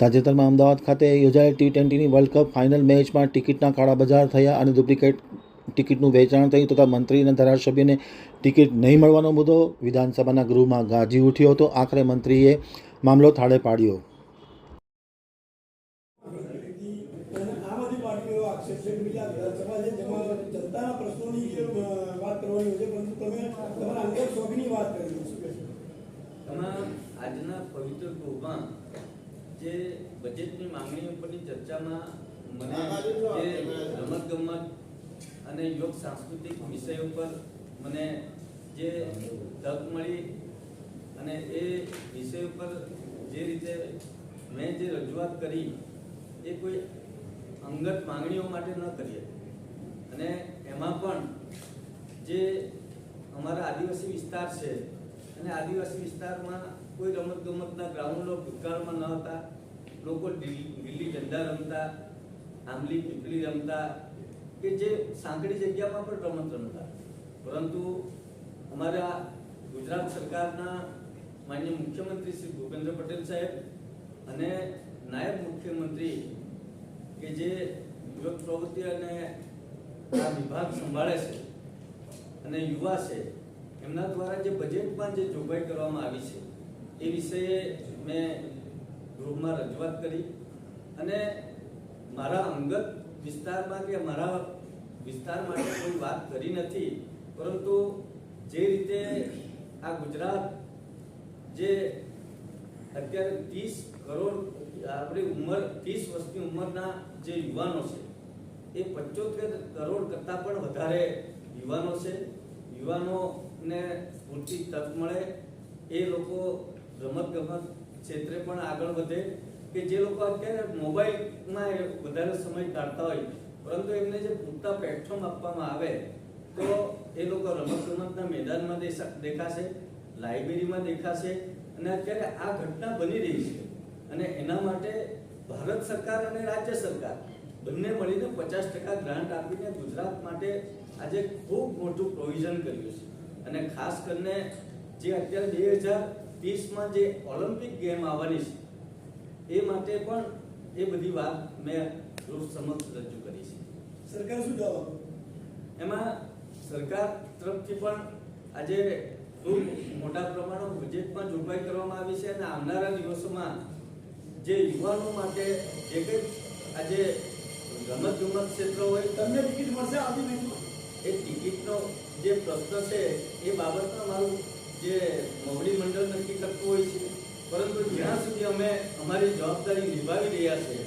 તાજેતરમાં અમદાવાદ ખાતે યોજાયેલ T20ની વર્લ્ડ કપ ફાઇનલ મેચમાં ટિકિટના કાળાબજાર થયા અને ડુપ્લિકેટ ટિકિટનું વેચાણ થયું તથા મંત્રી અને ધારાસભ્યને ટિકિટ નહીં મળવાનો મુદ્દો વિધાનસભાના ગૃહમાં ગાજી ઉઠ્યો હતો. આખરે મંત્રીએ મામલો થાળે પાડ્યો. આજના પવિત્ર ગૃહમાં જે બજેટની માંગણી ઉપરની ચર્ચામાં મને જે રમતગમત અને યોગ સાંસ્કૃતિક વિષય ઉપર મને જે તક મળી અને એ વિષય ઉપર જે રીતે મેં જે રજૂઆત કરી એ કોઈ અંગત માંગણીઓ માટે ન કરી અને એમાં પણ જે અમારા આદિવાસી વિસ્તાર છે અને આદિવાસી વિસ્તારમાં કોઈ રમતગમતના ગ્રાઉન્ડો ભૂતકાળમાં ન હતા. લોકો ગિલ્લી ડંડા રમતા, આંબલી પીપળી રમતા કે જે સાંકડી જગ્યામાં પણ રમત રમતા. પરંતુ અમારા ગુજરાત સરકારના માનનીય મુખ્યમંત્રી શ્રી ભૂપેન્દ્ર પટેલ સાહેબ અને નાયબ મુખ્યમંત્રી કે જે યુવક પ્રવૃત્તિ અને આ વિભાગ સંભાળે છે અને યુવા છે એમના દ્વારા જે બજેટમાં જે જોગવાઈ કરવામાં આવી છે એ વિષયે મેં ગૃહમાં રજૂઆત કરી અને મારા અંગત વિસ્તારમાં કે મારા વિસ્તાર માટે કોઈ વાત કરી નથી. પરંતુ જે રીતે આ ગુજરાત જે અત્યારે 30 કરોડ આપણી ઉંમર 30 વર્ષની ઉંમરના જે યુવાનો છે એ 75 કરોડ કરતાં પણ વધારે યુવાનો છે. યુવાનોને પૂરતી તક મળે, એ લોકો રમતગમત ક્ષેત્રે પણ આગળ વધે કે જે લોકો અત્યારે મોબાઈલમાં વધારે સમય કાઢતા હોય પરંતુ એમને જે પૂરતા પ્લેટફોર્મ આપવામાં આવે તો એ લોકો રમતગમતના મેદાનમાં દેખાશે, લાઇબ્રેરીમાં દેખાશે. અને અત્યારે આ ઘટના બની રહી છે અને એના માટે ભારત સરકાર અને રાજ્ય સરકાર બંને મળીને 50% ગ્રાન્ટ આપીને ગુજરાત માટે આજે ખૂબ મોટું પ્રોવિઝન કર્યું છે. અને ખાસ કરીને જે અત્યારે 2030માં જે ઓલિમ્પિક ગેમ આવવાની છે એ માટે પણ એ બધી વાત મેં ગૃહ સમક્ષ રજૂ કરી છે. સરકાર શું જવાબ એમાં સરકાર તરફથી પણ આજે ખૂબ મોટા પ્રમાણમાં બજેટમાં જોગવાઈ કરવામાં આવી છે અને આવનારા દિવસોમાં જે યુવાનો માટે જે કંઈ આજે રમતગમત ક્ષેત્ર હોય તમને ટિકિટ મળશે આવતી મેચમાં. એ ટિકિટનો જે પ્રશ્ન છે એ બાબતમાં મારું જે મોવડી મંડળ નક્કી કરતું હોય છે. પરંતુ જ્યાં સુધી અમે અમારી જવાબદારી નિભાવી રહ્યા છીએ